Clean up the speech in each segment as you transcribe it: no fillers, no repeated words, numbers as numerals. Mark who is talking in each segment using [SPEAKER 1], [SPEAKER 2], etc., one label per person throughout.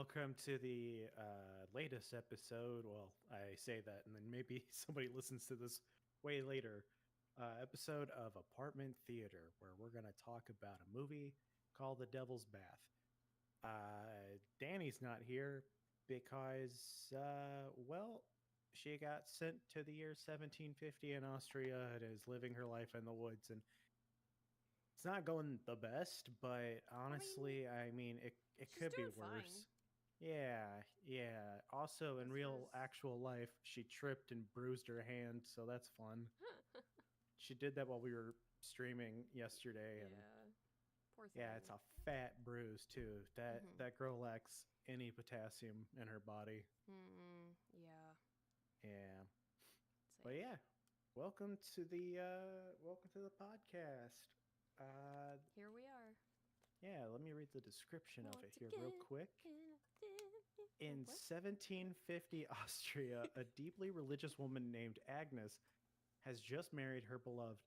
[SPEAKER 1] welcome to the latest episode. Well, I say that, and then maybe somebody listens to this way later. Episode of Apartment Theater, where we're going to talk about a movie called The Devil's Bath. Dani's not here because, well, she got sent to the year 1750 in Austria and is living her life in the woods. And it's not going the best, but
[SPEAKER 2] I mean,
[SPEAKER 1] honestly, I mean, it
[SPEAKER 2] she's
[SPEAKER 1] could be
[SPEAKER 2] doing fine.
[SPEAKER 1] worse. Yeah, yeah. Also, in
[SPEAKER 2] As far
[SPEAKER 1] real
[SPEAKER 2] as
[SPEAKER 1] actual life, she tripped and bruised her hand, so that's fun. She did that while we were streaming yesterday, and
[SPEAKER 2] yeah, poor
[SPEAKER 1] yeah, it's
[SPEAKER 2] thing.
[SPEAKER 1] a fat bruise too. That
[SPEAKER 2] Mhm.
[SPEAKER 1] that girl lacks any potassium in her body.
[SPEAKER 2] Yeah.
[SPEAKER 1] Yeah, but
[SPEAKER 2] Same.
[SPEAKER 1] yeah, welcome to the podcast. Uh,
[SPEAKER 2] Here we are.
[SPEAKER 1] yeah, let me read the description of it
[SPEAKER 2] Once
[SPEAKER 1] here real
[SPEAKER 2] again.
[SPEAKER 1] quick. In
[SPEAKER 2] What?
[SPEAKER 1] 1750 Austria, a deeply religious woman named Agnes has just married her beloved,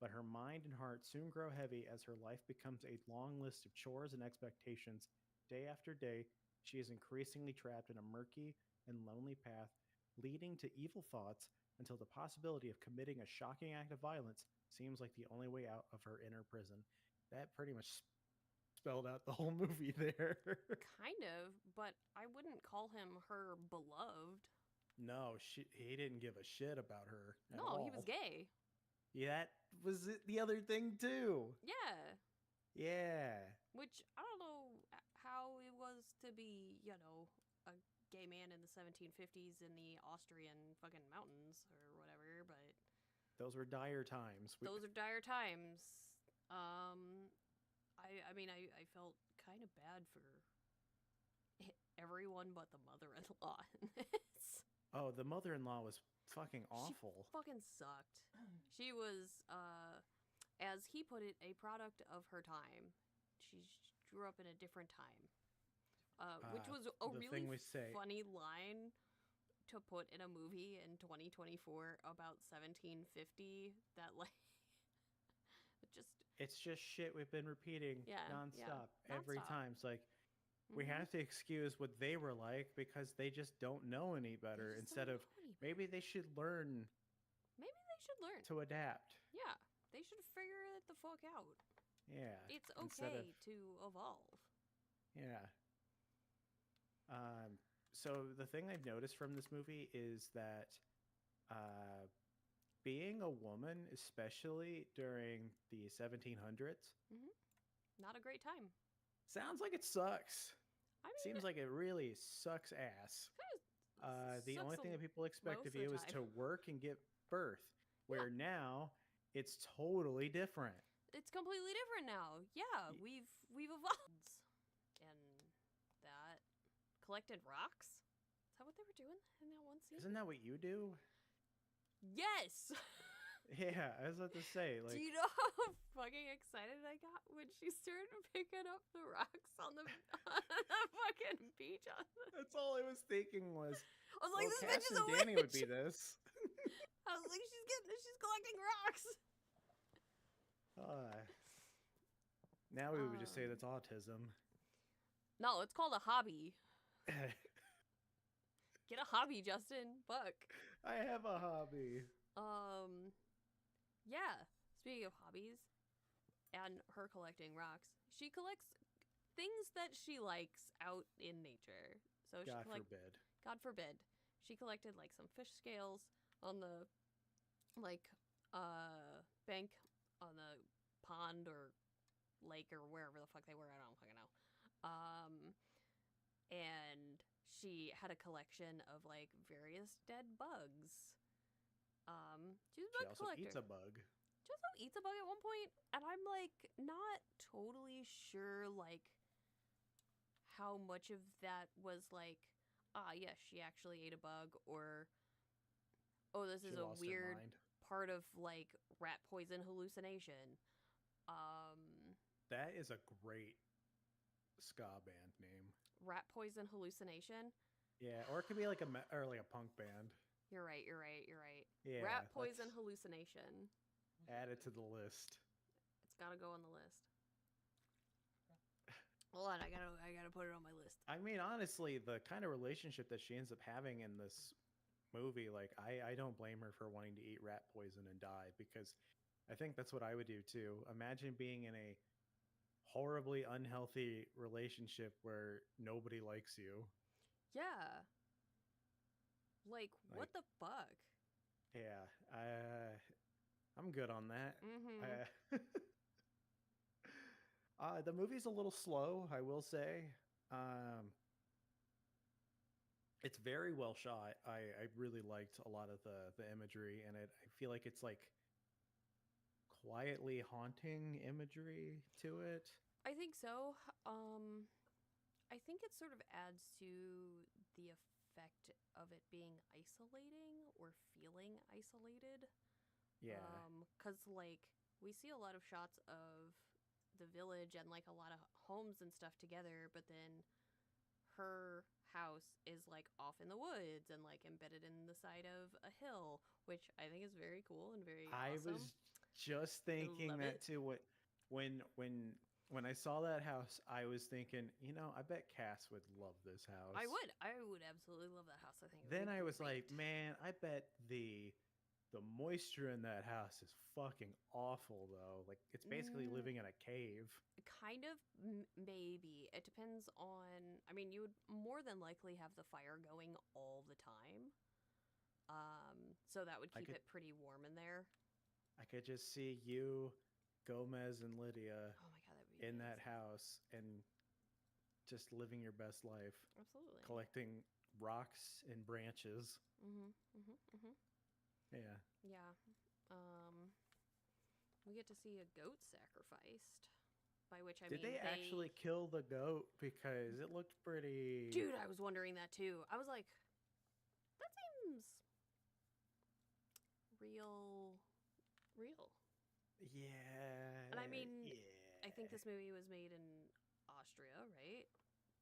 [SPEAKER 1] but her mind and heart soon grow heavy as her life becomes a long list of chores and expectations. Day after day, she is increasingly trapped in a murky and lonely path leading to evil thoughts until the possibility of committing a shocking act of violence seems like the only way out of her inner prison. That pretty much spelled out the whole movie there.
[SPEAKER 2] Kind of, but I wouldn't call him her beloved.
[SPEAKER 1] No, he didn't give a shit about her at
[SPEAKER 2] No, he was
[SPEAKER 1] all.
[SPEAKER 2] gay.
[SPEAKER 1] Yeah, that was the other thing too.
[SPEAKER 2] Yeah.
[SPEAKER 1] Yeah.
[SPEAKER 2] Which I don't know how it was to be, a gay man in the 1750s in the Austrian fucking mountains or whatever, but
[SPEAKER 1] Those were dire times.
[SPEAKER 2] those are dire times. Um, I felt kind of bad for everyone but the mother-in-law in this.
[SPEAKER 1] Oh, the mother-in-law was fucking
[SPEAKER 2] She
[SPEAKER 1] awful.
[SPEAKER 2] fucking sucked. She was, as he put it, a product of her time. She grew up in a different time, which was a
[SPEAKER 1] The
[SPEAKER 2] really
[SPEAKER 1] thing we say,
[SPEAKER 2] funny line to put in a movie in 2024 about 1750. That like, just
[SPEAKER 1] it's just shit we've been repeating
[SPEAKER 2] yeah,
[SPEAKER 1] nonstop every
[SPEAKER 2] nonstop.
[SPEAKER 1] time. It's like we
[SPEAKER 2] Mm-hmm.
[SPEAKER 1] have to excuse what they were like because they just don't know any
[SPEAKER 2] They
[SPEAKER 1] better.
[SPEAKER 2] just don't
[SPEAKER 1] Instead of
[SPEAKER 2] know any better.
[SPEAKER 1] maybe they should learn
[SPEAKER 2] Maybe they should learn.
[SPEAKER 1] to adapt.
[SPEAKER 2] Yeah, they should figure it the fuck out.
[SPEAKER 1] Yeah.
[SPEAKER 2] It's
[SPEAKER 1] Instead of
[SPEAKER 2] okay to evolve.
[SPEAKER 1] yeah. Um, so the thing I've noticed from this movie is that uh, being a woman, especially during the 1700s,
[SPEAKER 2] Mm-hmm. Not a great time.
[SPEAKER 1] sounds like it sucks.
[SPEAKER 2] I mean,
[SPEAKER 1] Seems like it really sucks ass.
[SPEAKER 2] kind of
[SPEAKER 1] The only
[SPEAKER 2] sucks
[SPEAKER 1] thing that people expect
[SPEAKER 2] most
[SPEAKER 1] of
[SPEAKER 2] of the
[SPEAKER 1] you is
[SPEAKER 2] time.
[SPEAKER 1] to work and give birth,
[SPEAKER 2] Yeah,
[SPEAKER 1] where now it's totally different.
[SPEAKER 2] it's completely different now. Yeah,
[SPEAKER 1] Y-
[SPEAKER 2] we've evolved, and that collected rocks. Is that what they were doing in that one scene?
[SPEAKER 1] Isn't that what you do?
[SPEAKER 2] Yes.
[SPEAKER 1] Yeah, I was about to say,
[SPEAKER 2] Do
[SPEAKER 1] like,
[SPEAKER 2] you know how fucking excited I got when she started picking up the rocks on the, on the fucking beach?
[SPEAKER 1] that's all I was thinking was,
[SPEAKER 2] I was like,
[SPEAKER 1] well,
[SPEAKER 2] this
[SPEAKER 1] Cass
[SPEAKER 2] bitch is
[SPEAKER 1] and
[SPEAKER 2] a
[SPEAKER 1] Danny would
[SPEAKER 2] witch.
[SPEAKER 1] be this.
[SPEAKER 2] I was like, she's collecting rocks.
[SPEAKER 1] Uh, now we would just say
[SPEAKER 2] Um,
[SPEAKER 1] that's autism.
[SPEAKER 2] no, it's called a hobby. Get a hobby, Justin. Fuck.
[SPEAKER 1] I have a hobby.
[SPEAKER 2] Um, yeah. Speaking of hobbies and her collecting rocks, she collects things that she likes out in nature. So
[SPEAKER 1] God forbid.
[SPEAKER 2] God forbid, she collected like some fish scales on the like bank on the pond or lake or wherever the fuck they were. I don't fucking know. And she had a collection of like various dead bugs. She's a
[SPEAKER 1] She
[SPEAKER 2] bug
[SPEAKER 1] also
[SPEAKER 2] collector.
[SPEAKER 1] eats a bug.
[SPEAKER 2] She also eats a bug at one point, and I'm like not totally sure like how much of that was like, yes, she actually ate a bug, or oh, this
[SPEAKER 1] She
[SPEAKER 2] is a
[SPEAKER 1] lost her
[SPEAKER 2] weird
[SPEAKER 1] mind.
[SPEAKER 2] part of like rat poison hallucination. Um,
[SPEAKER 1] That is a great ska band name.
[SPEAKER 2] rat poison hallucination.
[SPEAKER 1] Yeah, or it could be like or like a punk band.
[SPEAKER 2] You're right. You're right. You're right.
[SPEAKER 1] Yeah,
[SPEAKER 2] Rat
[SPEAKER 1] let's
[SPEAKER 2] poison hallucination.
[SPEAKER 1] add it to the list.
[SPEAKER 2] It's got to go on the list. Hold on, I gotta put it on my list.
[SPEAKER 1] I mean, honestly, the kind of relationship that she ends up having in this movie, like, I don't blame her for wanting to eat rat poison and die because I think that's what I would do too. Imagine being in a horribly unhealthy relationship where nobody likes you.
[SPEAKER 2] Yeah. Like,
[SPEAKER 1] Like,
[SPEAKER 2] what the fuck?
[SPEAKER 1] yeah, I'm good on that.
[SPEAKER 2] Mm-hmm.
[SPEAKER 1] Uh, the movie's a little slow, I will say. Um, it's very well shot. I really liked a lot of the imagery, and I feel like it's like quietly haunting imagery to it.
[SPEAKER 2] I think so. I think it sort of adds to the effect of it being isolating or feeling isolated.
[SPEAKER 1] Yeah,
[SPEAKER 2] 'Cause like we see a lot of shots of the village and like a lot of homes and stuff together, but then her house is like off in the woods and like embedded in the side of a hill, which I think is very cool and very
[SPEAKER 1] I
[SPEAKER 2] awesome.
[SPEAKER 1] was just
[SPEAKER 2] I
[SPEAKER 1] thinking
[SPEAKER 2] love it.
[SPEAKER 1] that too. What when when when I saw that house, I was thinking, I bet Cass would love this house.
[SPEAKER 2] I would absolutely love that house. I think it would
[SPEAKER 1] Then
[SPEAKER 2] be
[SPEAKER 1] I was
[SPEAKER 2] great.
[SPEAKER 1] like, man, I bet the moisture in that house is fucking awful though. Like it's basically
[SPEAKER 2] Mm,
[SPEAKER 1] living in a cave.
[SPEAKER 2] kind of, maybe. It depends on. I mean, you would more than likely have the fire going all the time. So that would
[SPEAKER 1] I
[SPEAKER 2] keep
[SPEAKER 1] could
[SPEAKER 2] it pretty warm in there.
[SPEAKER 1] I could just see you, Gomez and Lydia
[SPEAKER 2] Oh my god, that would be
[SPEAKER 1] in that
[SPEAKER 2] amazing.
[SPEAKER 1] house and just living your best life,
[SPEAKER 2] Absolutely.
[SPEAKER 1] collecting rocks and branches.
[SPEAKER 2] Mhm. Mhm. Mhm.
[SPEAKER 1] Yeah.
[SPEAKER 2] Yeah. Um, we get to see a goat sacrificed, by which I
[SPEAKER 1] Did
[SPEAKER 2] mean
[SPEAKER 1] they actually kill the goat? Because it looked pretty.
[SPEAKER 2] Dude, I was wondering that too. I was like, that seems real, real. And I
[SPEAKER 1] Yeah.
[SPEAKER 2] mean, I think
[SPEAKER 1] Yeah.
[SPEAKER 2] this movie was made in Austria, right?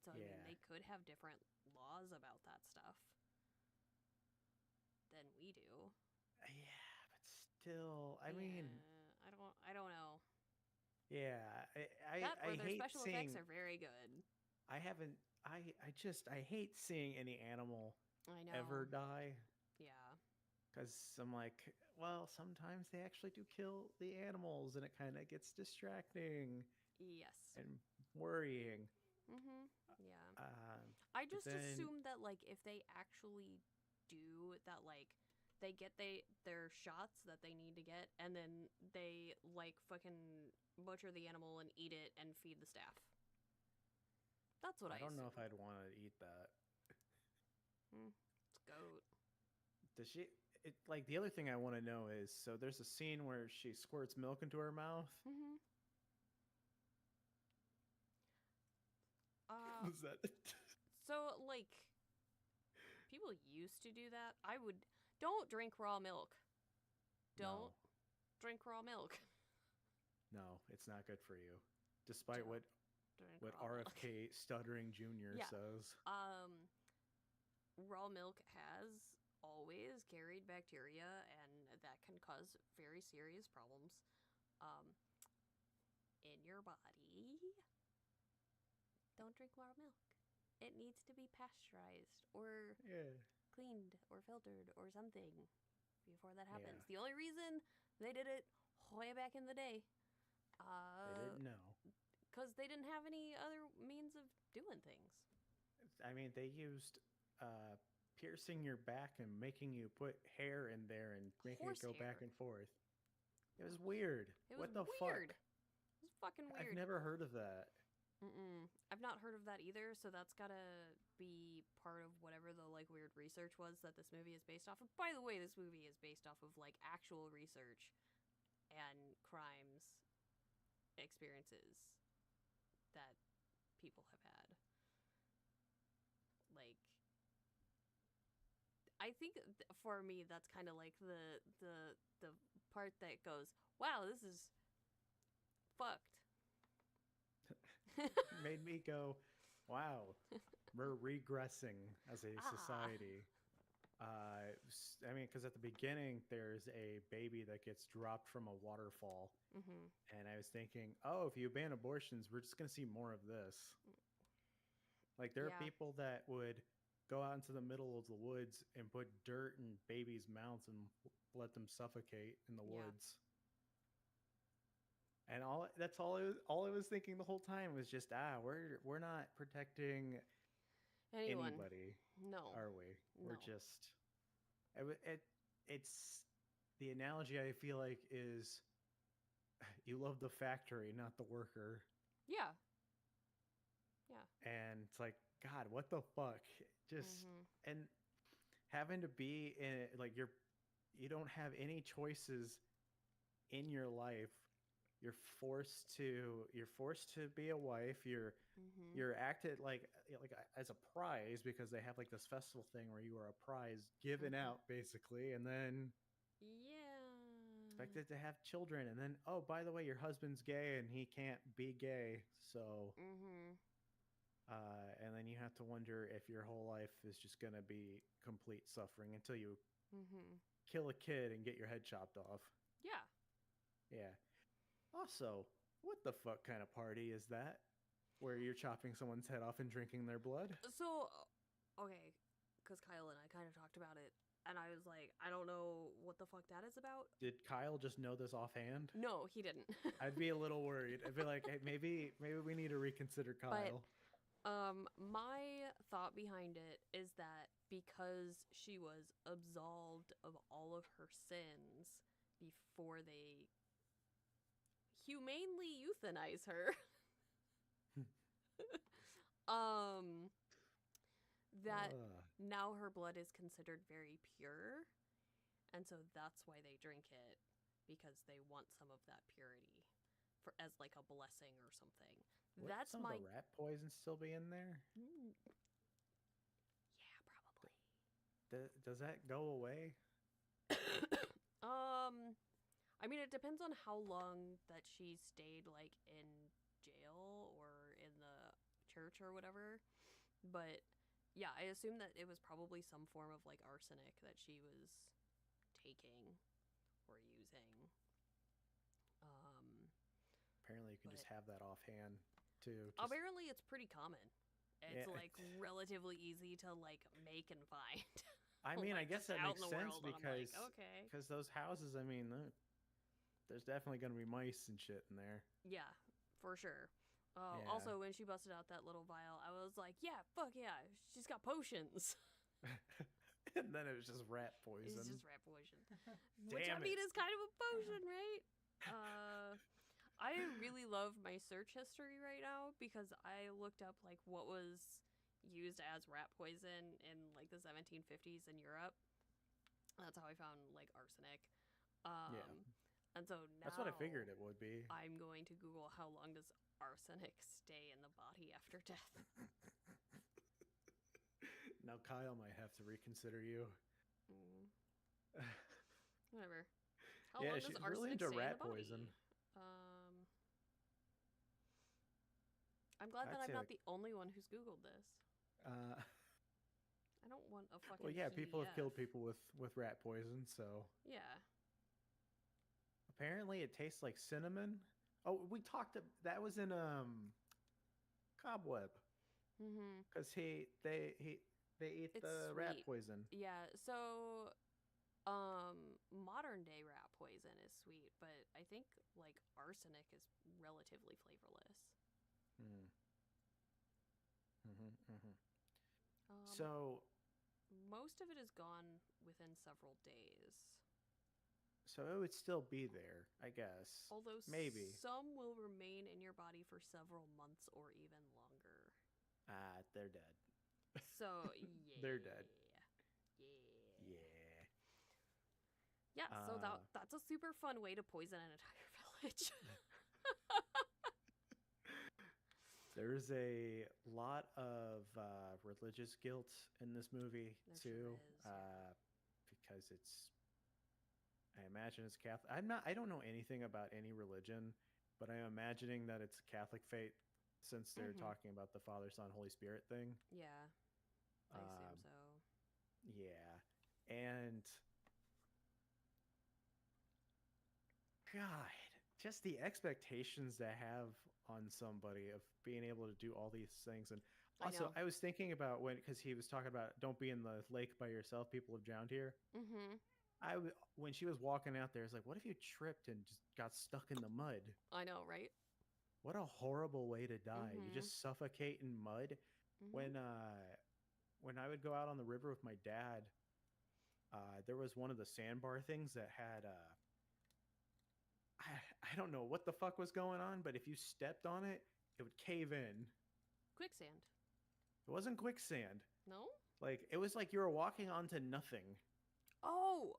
[SPEAKER 2] So I mean,
[SPEAKER 1] Yeah.
[SPEAKER 2] they could have different laws about that stuff than we do.
[SPEAKER 1] Yeah. But still, I mean,
[SPEAKER 2] Yeah, I don't know.
[SPEAKER 1] yeah.
[SPEAKER 2] That
[SPEAKER 1] I
[SPEAKER 2] or their
[SPEAKER 1] hate
[SPEAKER 2] special effects
[SPEAKER 1] seeing.
[SPEAKER 2] are very good.
[SPEAKER 1] I haven't. I hate seeing any animal
[SPEAKER 2] I
[SPEAKER 1] ever
[SPEAKER 2] know.
[SPEAKER 1] die
[SPEAKER 2] Yeah.
[SPEAKER 1] because I'm like, well, sometimes they actually do kill the animals, and it kind of gets distracting
[SPEAKER 2] Yes.
[SPEAKER 1] and worrying.
[SPEAKER 2] Mhm. Yeah.
[SPEAKER 1] Uh,
[SPEAKER 2] I
[SPEAKER 1] but
[SPEAKER 2] just
[SPEAKER 1] then
[SPEAKER 2] assumed that like if they actually do that, like they get their shots that they need to get, and then they like fucking butcher the animal and eat it and feed the staff. That's what
[SPEAKER 1] I
[SPEAKER 2] I
[SPEAKER 1] don't know if
[SPEAKER 2] assumed.
[SPEAKER 1] I'd want to eat that.
[SPEAKER 2] It's goat.
[SPEAKER 1] Does she? Like the other thing I want to know is so there's a scene where she squirts milk into her mouth.
[SPEAKER 2] Mhm. Uh,
[SPEAKER 1] Is that?
[SPEAKER 2] so like people used to do that. I would don't drink raw milk. Don't
[SPEAKER 1] No,
[SPEAKER 2] drink raw milk.
[SPEAKER 1] no, it's not good for you. Despite
[SPEAKER 2] Don't
[SPEAKER 1] what
[SPEAKER 2] drink
[SPEAKER 1] what
[SPEAKER 2] raw milk.
[SPEAKER 1] RFK Stuttering Jr.
[SPEAKER 2] Yeah.
[SPEAKER 1] says.
[SPEAKER 2] Raw milk has always carried bacteria, and that can cause very serious problems um, in your body. Don't drink raw milk. It needs to be pasteurized or
[SPEAKER 1] Yeah,
[SPEAKER 2] cleaned or filtered or something before that
[SPEAKER 1] yeah.
[SPEAKER 2] happens. The only reason they did it way back in the day,
[SPEAKER 1] They didn't know.
[SPEAKER 2] because they didn't have any other means of doing things.
[SPEAKER 1] I mean, they used uh, piercing your back and making you put hair in there and making it go back
[SPEAKER 2] Horsehair.
[SPEAKER 1] and forth. It was weird.
[SPEAKER 2] It was
[SPEAKER 1] What the fuck?
[SPEAKER 2] weird. It was fucking
[SPEAKER 1] I've
[SPEAKER 2] weird.
[SPEAKER 1] never heard of that.
[SPEAKER 2] Mm-mm. I've not heard of that either, so that's gotta be part of whatever the like weird research was that this movie is based off of. By the way, this movie is based off of like actual research and crimes experiences that people have had. Like I think for me that's kind of like the part that goes, "Wow, this is fucked."
[SPEAKER 1] Made me go, wow, we're regressing as a
[SPEAKER 2] Ah.
[SPEAKER 1] society. I mean, because at the beginning, there's a baby that gets dropped from a waterfall.
[SPEAKER 2] Mhm.
[SPEAKER 1] And I was thinking, oh, if you ban abortions, we're just going to see more of this. Like there are
[SPEAKER 2] Yeah.
[SPEAKER 1] people that would go out into the middle of the woods and put dirt in babies' mouths and let them suffocate in the
[SPEAKER 2] Yeah.
[SPEAKER 1] woods. And that's all I was thinking the whole time was just we're not protecting
[SPEAKER 2] Anyone?
[SPEAKER 1] anybody,
[SPEAKER 2] No.
[SPEAKER 1] are we? We're
[SPEAKER 2] No.
[SPEAKER 1] just it's the analogy I feel like is you love the factory, not the worker.
[SPEAKER 2] Yeah. Yeah.
[SPEAKER 1] And it's like, God, what the fuck? Just
[SPEAKER 2] Mhm.
[SPEAKER 1] and having to be in like you don't have any choices in your life. You're forced to be a wife.
[SPEAKER 2] Mhm.
[SPEAKER 1] You're acted like as a prize because they have like this festival thing where you are a prize given
[SPEAKER 2] Mhm.
[SPEAKER 1] out basically, and then
[SPEAKER 2] Yeah.
[SPEAKER 1] expected to have children, and then oh by the way your husband's gay and he can't be gay, so
[SPEAKER 2] Mhm.
[SPEAKER 1] and then you have to wonder if your whole life is just gonna be complete suffering until you
[SPEAKER 2] Mhm.
[SPEAKER 1] kill a kid and get your head chopped off.
[SPEAKER 2] Yeah.
[SPEAKER 1] Yeah. Also, what the fuck kind of party is that? Where you're chopping someone's head off and drinking their blood?
[SPEAKER 2] So, okay, because Kyle and I kind of talked about it, and I was like, I don't know what the fuck that is about.
[SPEAKER 1] Did Kyle just know this offhand?
[SPEAKER 2] No, he didn't.
[SPEAKER 1] I'd be a little worried. I'd be like, hey, maybe we need to reconsider
[SPEAKER 2] But
[SPEAKER 1] Kyle.
[SPEAKER 2] my thought behind it is that because she was absolved of all of her sins before they humanely euthanize her, um, that
[SPEAKER 1] Ugh.
[SPEAKER 2] now her blood is considered very pure, and so that's why they drink it, because they want some of that purity for as like a blessing or something.
[SPEAKER 1] Would
[SPEAKER 2] That's
[SPEAKER 1] some of
[SPEAKER 2] my
[SPEAKER 1] the rat poison still be in there?
[SPEAKER 2] yeah, probably.
[SPEAKER 1] Does that go away?
[SPEAKER 2] I mean, it depends on how long that she stayed like in jail or in the church or whatever. But yeah, I assume that it was probably some form of like arsenic that she was taking or using. Um,
[SPEAKER 1] Apparently, you can
[SPEAKER 2] but
[SPEAKER 1] just have that offhand too. Just
[SPEAKER 2] apparently it's pretty common. It's
[SPEAKER 1] yeah.
[SPEAKER 2] like relatively easy to like make and find.
[SPEAKER 1] I mean, I
[SPEAKER 2] like
[SPEAKER 1] guess
[SPEAKER 2] just
[SPEAKER 1] that
[SPEAKER 2] out
[SPEAKER 1] makes
[SPEAKER 2] in the
[SPEAKER 1] sense
[SPEAKER 2] world, and I'm like, okay.
[SPEAKER 1] because those houses. I mean, there's definitely gonna be mice and shit in there.
[SPEAKER 2] Yeah, for sure.
[SPEAKER 1] Yeah.
[SPEAKER 2] Also, when she busted out that little vial, I was like, yeah, fuck yeah, she's got potions.
[SPEAKER 1] And then it was just rat
[SPEAKER 2] It's
[SPEAKER 1] poison.
[SPEAKER 2] just rat potion. Which, I
[SPEAKER 1] Damn
[SPEAKER 2] mean,
[SPEAKER 1] it.
[SPEAKER 2] is kind of a potion, right? I really love my search history right now because I looked up, like, what was used as rat poison in, like, the 1750s in Europe. That's how I found, like, arsenic.
[SPEAKER 1] Yeah.
[SPEAKER 2] And so
[SPEAKER 1] That's what I
[SPEAKER 2] now
[SPEAKER 1] figured it would be.
[SPEAKER 2] I'm going to Google how long does arsenic stay in the body after death.
[SPEAKER 1] Now Kyle might have to reconsider you.
[SPEAKER 2] Mm, whatever. How
[SPEAKER 1] Yeah,
[SPEAKER 2] long does
[SPEAKER 1] she's really
[SPEAKER 2] arsenic
[SPEAKER 1] into
[SPEAKER 2] stay in
[SPEAKER 1] rat
[SPEAKER 2] the body?
[SPEAKER 1] poison.
[SPEAKER 2] Um, I'm glad that
[SPEAKER 1] I'd
[SPEAKER 2] I'm
[SPEAKER 1] say
[SPEAKER 2] not
[SPEAKER 1] like
[SPEAKER 2] the only one who's Googled this.
[SPEAKER 1] uh
[SPEAKER 2] I don't want a fucking
[SPEAKER 1] well yeah, people have
[SPEAKER 2] PDF.
[SPEAKER 1] killed people with rat poison, so
[SPEAKER 2] Yeah.
[SPEAKER 1] apparently it tastes like cinnamon. Oh, we talked that was in Cobweb
[SPEAKER 2] Mhm.
[SPEAKER 1] cuz they eat
[SPEAKER 2] It's
[SPEAKER 1] the rat
[SPEAKER 2] sweet.
[SPEAKER 1] poison.
[SPEAKER 2] Yeah. So, modern day rat poison is sweet, but I think like arsenic is relatively flavorless.
[SPEAKER 1] Mm. Mhm. Mhm.
[SPEAKER 2] Um,
[SPEAKER 1] So
[SPEAKER 2] most of it is gone within several days.
[SPEAKER 1] so it would still be there, I guess.
[SPEAKER 2] Although
[SPEAKER 1] Maybe.
[SPEAKER 2] some will remain in your body for several months or even longer.
[SPEAKER 1] Ah, they're dead.
[SPEAKER 2] So, yeah.
[SPEAKER 1] They're dead.
[SPEAKER 2] Yeah.
[SPEAKER 1] Yeah.
[SPEAKER 2] Yeah, so
[SPEAKER 1] Uh,
[SPEAKER 2] that's a super fun way to poison an entire village.
[SPEAKER 1] there's a lot of religious guilt in this movie
[SPEAKER 2] There sure
[SPEAKER 1] too,
[SPEAKER 2] is, yeah.
[SPEAKER 1] because it's. I imagine it's Catholic. I'm not. I don't know anything about any religion, but I'm imagining that it's Catholic faith, since they're
[SPEAKER 2] Mhm.
[SPEAKER 1] talking about the Father, Son, Holy Spirit thing.
[SPEAKER 2] Yeah, I assume so.
[SPEAKER 1] Yeah, and God, just the expectations to have on somebody of being able to do all these things. And
[SPEAKER 2] I
[SPEAKER 1] Also,
[SPEAKER 2] know.
[SPEAKER 1] I was thinking about because he was talking about don't be in the lake by yourself. People have drowned here.
[SPEAKER 2] Mm-hmm.
[SPEAKER 1] When she was walking out there, it's like, what if you tripped and just got stuck in the mud?
[SPEAKER 2] I know, right?
[SPEAKER 1] What a horrible way to die. You
[SPEAKER 2] Mm-hmm.
[SPEAKER 1] just suffocate in mud.
[SPEAKER 2] Mm-hmm.
[SPEAKER 1] When I would go out on the river with my dad, there was one of the sandbar things that had I don't know what the fuck was going on, but if you stepped on it, it would cave in.
[SPEAKER 2] Quicksand.
[SPEAKER 1] It wasn't quicksand.
[SPEAKER 2] No?
[SPEAKER 1] Like it was like you were walking onto nothing.
[SPEAKER 2] Oh.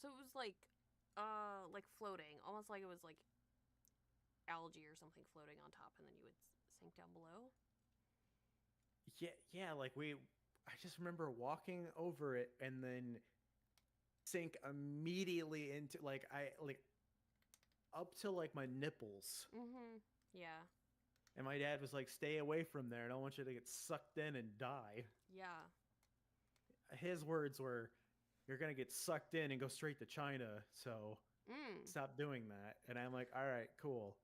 [SPEAKER 2] So it was like floating, almost like it was like algae or something floating on top, and then you would sink down below.
[SPEAKER 1] Yeah, like I just remember walking over it and then sink immediately into like up to like my nipples.
[SPEAKER 2] Mm-hmm. Yeah.
[SPEAKER 1] And my dad was like, "Stay away from there. I don't want you to get sucked in and die."
[SPEAKER 2] Yeah.
[SPEAKER 1] His words were, "You're gonna get sucked in and go straight to China, so
[SPEAKER 2] Mm.
[SPEAKER 1] stop doing that." And I'm like, "All right, cool."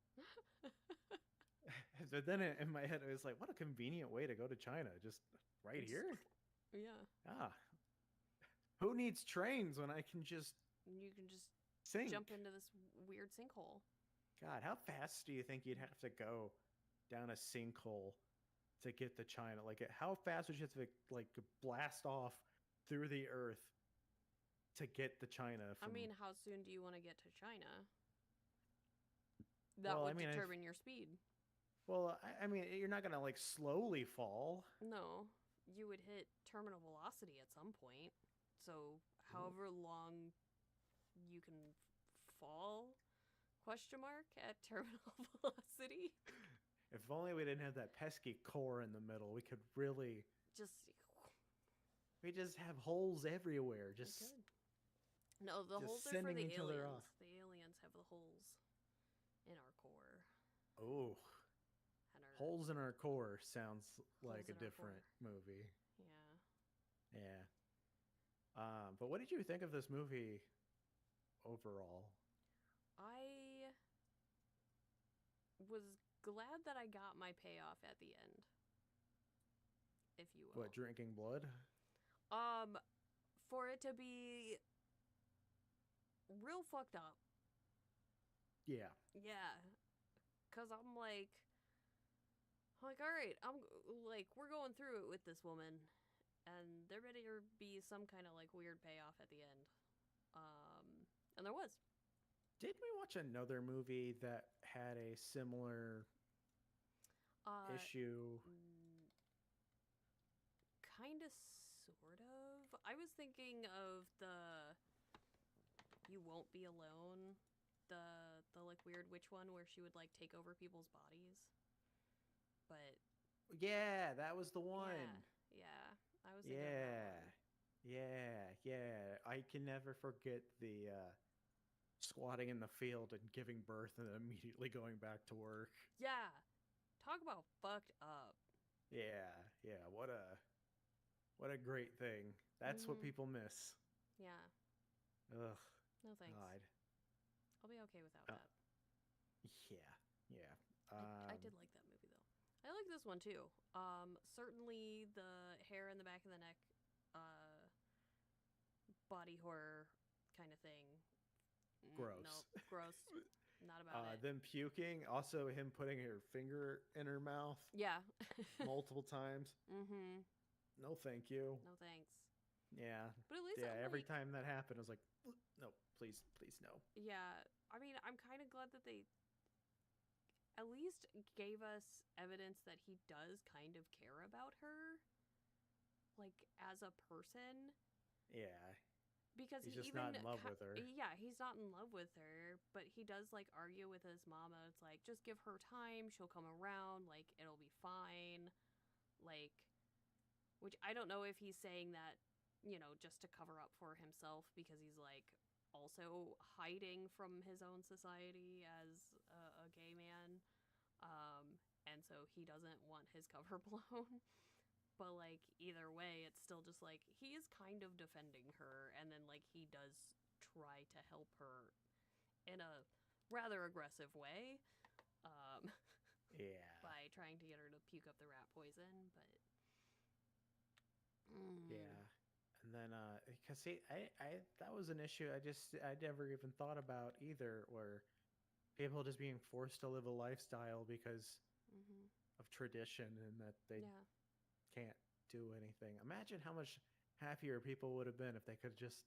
[SPEAKER 1] But then in my head, it was like, "What a convenient way to go to China, just right here."
[SPEAKER 2] Yeah.
[SPEAKER 1] Ah, who needs trains when I can just
[SPEAKER 2] You can just
[SPEAKER 1] sink?
[SPEAKER 2] jump into this weird sinkhole.
[SPEAKER 1] God, how fast do you think you'd have to go down a sinkhole to get to China? Like, how fast would you have to like blast off through the earth to get to China?
[SPEAKER 2] I
[SPEAKER 1] From
[SPEAKER 2] mean, how soon do you want to get to China? That
[SPEAKER 1] well, I
[SPEAKER 2] would
[SPEAKER 1] mean,
[SPEAKER 2] determine your speed.
[SPEAKER 1] I mean, you're not gonna like slowly fall.
[SPEAKER 2] No, you would hit terminal velocity at some point. So, however long you can fall, question mark, at terminal velocity.
[SPEAKER 1] If only we didn't have that pesky core in the middle, we could really.
[SPEAKER 2] Just
[SPEAKER 1] We just have holes everywhere.
[SPEAKER 2] we
[SPEAKER 1] Just
[SPEAKER 2] could. No, the
[SPEAKER 1] just
[SPEAKER 2] holes are for
[SPEAKER 1] sending
[SPEAKER 2] the
[SPEAKER 1] each other
[SPEAKER 2] aliens.
[SPEAKER 1] off.
[SPEAKER 2] The aliens have the holes in our core.
[SPEAKER 1] Oh,
[SPEAKER 2] And our
[SPEAKER 1] holes in our core sounds like
[SPEAKER 2] Holes
[SPEAKER 1] a
[SPEAKER 2] in our
[SPEAKER 1] different movie.
[SPEAKER 2] Yeah.
[SPEAKER 1] Yeah. But what did you think of this movie overall?
[SPEAKER 2] I was glad that I got my payoff at the end, if you will.
[SPEAKER 1] What, drinking blood?
[SPEAKER 2] For it to be real fucked up.
[SPEAKER 1] Yeah.
[SPEAKER 2] Yeah. Cause I'm like, all right, we're going through it with this woman, and there better be some kind of like weird payoff at the end. And there was.
[SPEAKER 1] Did we watch another movie that had a similar issue?
[SPEAKER 2] Kind of, sort of. I was thinking of the "You Won't Be Alone," the like weird witch one where she would like take over people's bodies. But
[SPEAKER 1] Yeah, that was the one.
[SPEAKER 2] yeah, I was thinking of that one.
[SPEAKER 1] Yeah. I can never forget the squatting in the field and giving birth and then immediately going back to work.
[SPEAKER 2] Yeah, talk about fucked up.
[SPEAKER 1] Yeah. What a great thing. That's what people miss.
[SPEAKER 2] Yeah.
[SPEAKER 1] Ugh.
[SPEAKER 2] No thanks.
[SPEAKER 1] God.
[SPEAKER 2] I'll be okay without that.
[SPEAKER 1] Yeah.
[SPEAKER 2] I did like that movie though. I like this one too. Certainly the hair in the back of the neck, body horror kind of thing.
[SPEAKER 1] Gross.
[SPEAKER 2] No, gross. Not about it.
[SPEAKER 1] Them puking. Also, him putting her finger in her mouth
[SPEAKER 2] Yeah.
[SPEAKER 1] multiple times.
[SPEAKER 2] Mm-hmm.
[SPEAKER 1] No, thank you.
[SPEAKER 2] No thanks.
[SPEAKER 1] Yeah.
[SPEAKER 2] But at least
[SPEAKER 1] Every time that happened, I was like, no, please, no.
[SPEAKER 2] Yeah. I mean, I'm kind of glad that they at least gave us evidence that he does kind of care about her, like as a person.
[SPEAKER 1] Yeah.
[SPEAKER 2] Because
[SPEAKER 1] he's
[SPEAKER 2] he
[SPEAKER 1] just
[SPEAKER 2] even
[SPEAKER 1] not in love with her.
[SPEAKER 2] Yeah, he's not in love with her, but he does like argue with his mama. It's like, just give her time, she'll come around, like it'll be fine. Like, which I don't know if he's saying that, just to cover up for himself, because he's like also hiding from his own society as a gay man. And so he doesn't want his cover blown. But, like, either way, it's still just, like, he is kind of defending her, and then, like, he does try to help her in a rather aggressive way.
[SPEAKER 1] Yeah.
[SPEAKER 2] by trying to get her to puke up the rat poison, but
[SPEAKER 1] Yeah. And then, cause see, that was an issue I never even thought about either, where people just being forced to live a lifestyle because
[SPEAKER 2] mm-hmm.
[SPEAKER 1] of tradition and that they
[SPEAKER 2] Yeah.
[SPEAKER 1] can't do anything. Imagine how much happier people would have been if they could just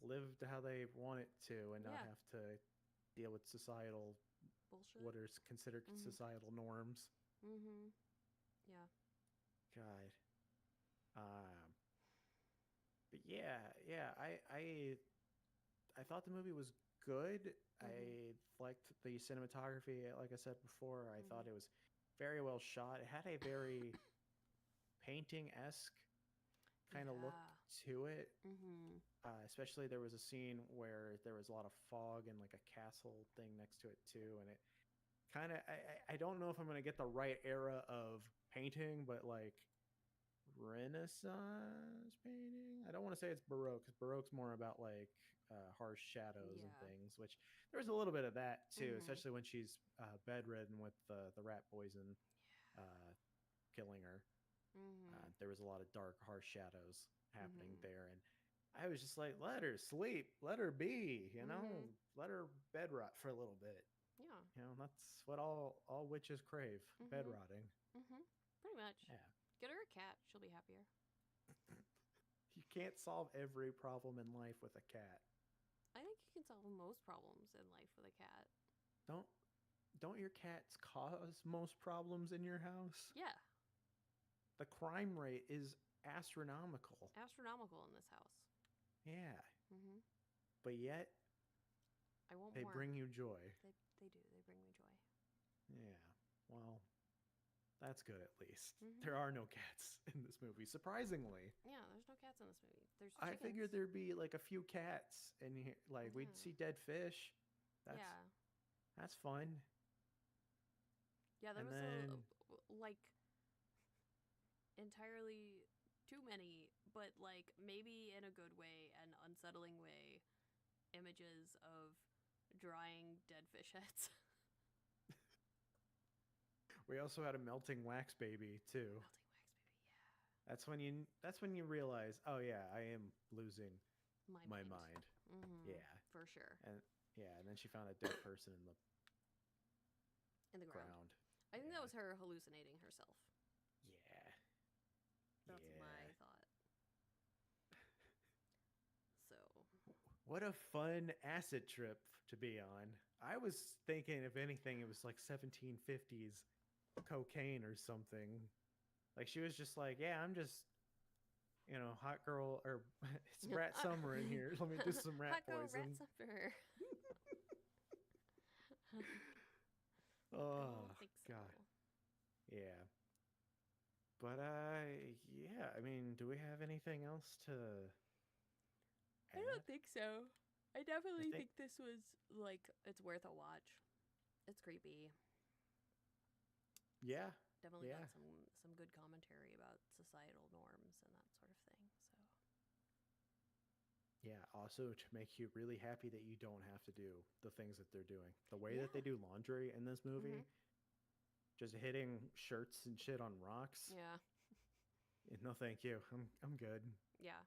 [SPEAKER 1] lived how they want it to and not
[SPEAKER 2] Yeah.
[SPEAKER 1] have to deal with societal
[SPEAKER 2] Bullshit.
[SPEAKER 1] what are considered
[SPEAKER 2] Mm-hmm.
[SPEAKER 1] societal norms.
[SPEAKER 2] Mm-hmm. Yeah.
[SPEAKER 1] God. Um, but I thought the movie was good.
[SPEAKER 2] Mm-hmm.
[SPEAKER 1] I liked the cinematography. Like I said before, I thought
[SPEAKER 2] Mm-hmm.
[SPEAKER 1] it was very well shot. It had a very painting esque kind of look
[SPEAKER 2] Yeah.
[SPEAKER 1] to it.
[SPEAKER 2] Mm-hmm.
[SPEAKER 1] Especially there was a scene where there was a lot of fog and like a castle thing next to it too, and it kind of I don't know if I'm gonna get the right era of painting, but like Renaissance painting. I don't want to say it's Baroque because Baroque's more about like harsh shadows and
[SPEAKER 2] Yeah.
[SPEAKER 1] things, which there's a little bit of that too,
[SPEAKER 2] Mm-hmm.
[SPEAKER 1] especially when she's bedridden with the rat poison uh, killing her.
[SPEAKER 2] Mm-hmm.
[SPEAKER 1] There was a lot of dark, harsh shadows happening
[SPEAKER 2] Mm-hmm.
[SPEAKER 1] there, and I was just like, let her sleep, let her be,
[SPEAKER 2] Mm-hmm.
[SPEAKER 1] let her bed rot for a little bit.
[SPEAKER 2] Yeah.
[SPEAKER 1] That's what all witches crave, bed
[SPEAKER 2] Mm-hmm.
[SPEAKER 1] rotting.
[SPEAKER 2] Mm-hmm. Pretty much.
[SPEAKER 1] Yeah.
[SPEAKER 2] Get her a cat. She'll be happier.
[SPEAKER 1] You can't solve every problem in life with a cat.
[SPEAKER 2] I think you can solve most problems in life with a cat.
[SPEAKER 1] Don't don't your cats cause most problems in your house?
[SPEAKER 2] Yeah.
[SPEAKER 1] The crime rate is astronomical.
[SPEAKER 2] Astronomical in this house.
[SPEAKER 1] Yeah.
[SPEAKER 2] Mm-hmm.
[SPEAKER 1] But yet
[SPEAKER 2] I want
[SPEAKER 1] they
[SPEAKER 2] more.
[SPEAKER 1] bring you joy.
[SPEAKER 2] They do. They bring me joy.
[SPEAKER 1] Yeah. Well, that's good at least.
[SPEAKER 2] Mm-hmm.
[SPEAKER 1] There are no cats in this movie, surprisingly.
[SPEAKER 2] Yeah, there's no cats in this movie. There's
[SPEAKER 1] I
[SPEAKER 2] chickens.
[SPEAKER 1] figured there'd be like a few cats in here. Like we'd
[SPEAKER 2] Yeah.
[SPEAKER 1] see dead fish. That's
[SPEAKER 2] Yeah.
[SPEAKER 1] that's fun.
[SPEAKER 2] Yeah, there
[SPEAKER 1] And
[SPEAKER 2] was
[SPEAKER 1] then
[SPEAKER 2] like entirely too many, but like maybe in a good way and unsettling way, images of drying dead fish heads.
[SPEAKER 1] we also had a melting wax baby too.
[SPEAKER 2] Melting wax baby,
[SPEAKER 1] That's when you realize, oh yeah, I am losing
[SPEAKER 2] yeah.
[SPEAKER 1] my
[SPEAKER 2] My mind.
[SPEAKER 1] mind.
[SPEAKER 2] Mm-hmm.
[SPEAKER 1] Yeah.
[SPEAKER 2] For sure.
[SPEAKER 1] And yeah, and then she found a dead person in the
[SPEAKER 2] In the ground.
[SPEAKER 1] ground.
[SPEAKER 2] I think
[SPEAKER 1] Yeah.
[SPEAKER 2] that was her hallucinating herself.
[SPEAKER 1] Yeah.
[SPEAKER 2] That's
[SPEAKER 1] Yeah.
[SPEAKER 2] my thought. So.
[SPEAKER 1] What a fun acid trip to be on. I was thinking, if anything, it was like 1750s cocaine or something. Like she was just like, yeah, I'm just, hot girl, or it's rat summer in here. Let me do some rat
[SPEAKER 2] Hot girl rat
[SPEAKER 1] poison.
[SPEAKER 2] summer. I
[SPEAKER 1] Oh,
[SPEAKER 2] don't think so.
[SPEAKER 1] God. Yeah. But, yeah, I mean, do we have anything else to
[SPEAKER 2] I
[SPEAKER 1] add?
[SPEAKER 2] don't think so. I definitely
[SPEAKER 1] think-
[SPEAKER 2] think this was like it's worth a watch. It's creepy.
[SPEAKER 1] Yeah.
[SPEAKER 2] Definitely
[SPEAKER 1] Yeah.
[SPEAKER 2] got some good commentary about societal norms and that sort of thing. So
[SPEAKER 1] Yeah. Also, to make you really happy that you don't have to do the things that they're doing. The way that they
[SPEAKER 2] Yeah.
[SPEAKER 1] do laundry in this movie,
[SPEAKER 2] Mhm.
[SPEAKER 1] just hitting shirts and shit on rocks.
[SPEAKER 2] yeah,
[SPEAKER 1] No, thank you. I'm good.
[SPEAKER 2] yeah.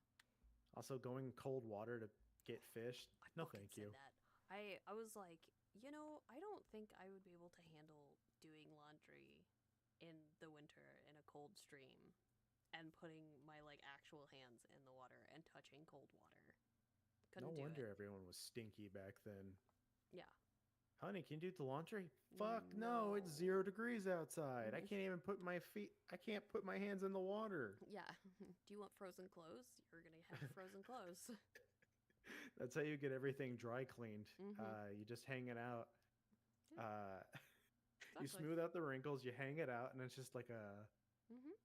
[SPEAKER 1] Also, going cold water to get fish.
[SPEAKER 2] I
[SPEAKER 1] No,
[SPEAKER 2] fucking
[SPEAKER 1] thank
[SPEAKER 2] said
[SPEAKER 1] you.
[SPEAKER 2] that. I was like, I don't think I would be able to handle doing laundry in the winter in a cold stream and putting my like actual hands in the water and touching cold water.
[SPEAKER 1] No
[SPEAKER 2] Couldn't do
[SPEAKER 1] wonder
[SPEAKER 2] it.
[SPEAKER 1] everyone was stinky back then.
[SPEAKER 2] Yeah.
[SPEAKER 1] Honey, can you do the laundry? Fuck no, it's 0 degrees outside. I can't even put my feet, I can't put my hands in the water.
[SPEAKER 2] Yeah. Do you want frozen clothes? You're gonna have frozen clothes.
[SPEAKER 1] That's how you get everything dry cleaned.
[SPEAKER 2] Mhm.
[SPEAKER 1] You just hang it out.
[SPEAKER 2] Yeah.
[SPEAKER 1] You
[SPEAKER 2] Exactly.
[SPEAKER 1] smooth out the wrinkles, you hang it out, and it's just like
[SPEAKER 2] Mhm.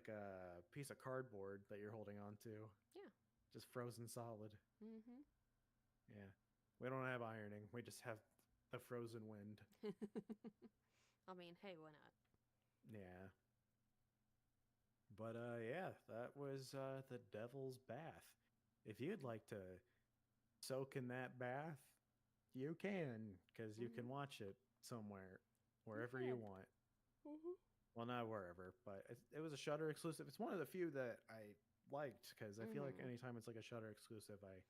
[SPEAKER 1] a piece of cardboard that you're holding on to.
[SPEAKER 2] Yeah.
[SPEAKER 1] Just frozen solid.
[SPEAKER 2] Mhm.
[SPEAKER 1] Yeah. We don't have ironing. We just have the frozen wind.
[SPEAKER 2] I mean, hey, why not?
[SPEAKER 1] Yeah. But yeah, that was the Devil's Bath. If you'd like to soak in that bath, you can, because you can watch it somewhere.
[SPEAKER 2] You
[SPEAKER 1] wherever you
[SPEAKER 2] can.
[SPEAKER 1] want.
[SPEAKER 2] Mhm.
[SPEAKER 1] Well, not wherever, but it was a Shutter exclusive. It's one of the few that I liked because I feel like
[SPEAKER 2] Mhm.
[SPEAKER 1] anytime it's like a Shutter exclusive, I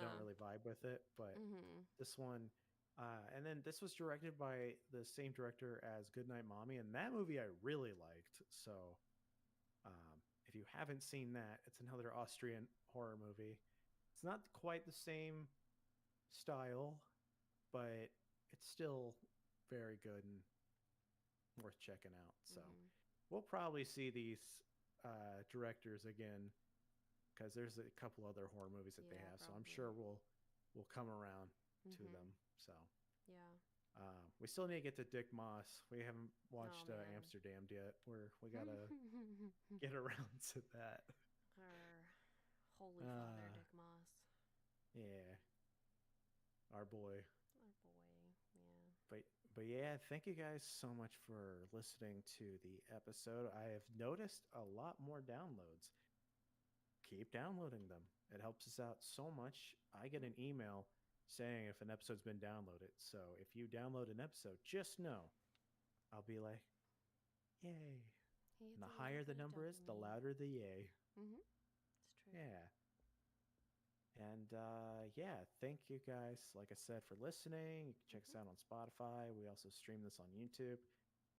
[SPEAKER 1] don't
[SPEAKER 2] Yeah.
[SPEAKER 1] really vibe with it. But
[SPEAKER 2] Mhm.
[SPEAKER 1] this one, and then this was directed by the same director as Goodnight Mommy, and that movie I really liked. So if you haven't seen that, it's another Austrian horror movie. It's not quite the same style, but it's still very good and worth checking out. So
[SPEAKER 2] Mhm.
[SPEAKER 1] we'll probably see these directors again because there's a couple other horror movies that they
[SPEAKER 2] Yeah,
[SPEAKER 1] have. So I'm
[SPEAKER 2] probably.
[SPEAKER 1] sure we'll come around to
[SPEAKER 2] Mhm.
[SPEAKER 1] them. So
[SPEAKER 2] Yeah.
[SPEAKER 1] we still need to get to Dick Moss. We haven't
[SPEAKER 2] Oh
[SPEAKER 1] watched
[SPEAKER 2] man.
[SPEAKER 1] Amsterdam yet. We gotta get around to that.
[SPEAKER 2] Our holy father,
[SPEAKER 1] Uh,
[SPEAKER 2] Dick Moss.
[SPEAKER 1] yeah, our boy.
[SPEAKER 2] Our boy. Yeah.
[SPEAKER 1] But but yeah, thank you guys so much for listening to the episode. I have noticed a lot more downloads. Keep downloading them. It helps us out so much. I get an email saying if an episode's been downloaded. So if you download an episode, just know I'll be like, yay.
[SPEAKER 2] Hey,
[SPEAKER 1] And
[SPEAKER 2] it's
[SPEAKER 1] the
[SPEAKER 2] a little
[SPEAKER 1] higher the
[SPEAKER 2] bit of
[SPEAKER 1] number is, the
[SPEAKER 2] dopamine.
[SPEAKER 1] louder the yay.
[SPEAKER 2] Mhm. It's true.
[SPEAKER 1] Yeah. And yeah, thank you guys, like I said, for listening. You can check us
[SPEAKER 2] Mhm.
[SPEAKER 1] out on Spotify. We also stream this on YouTube.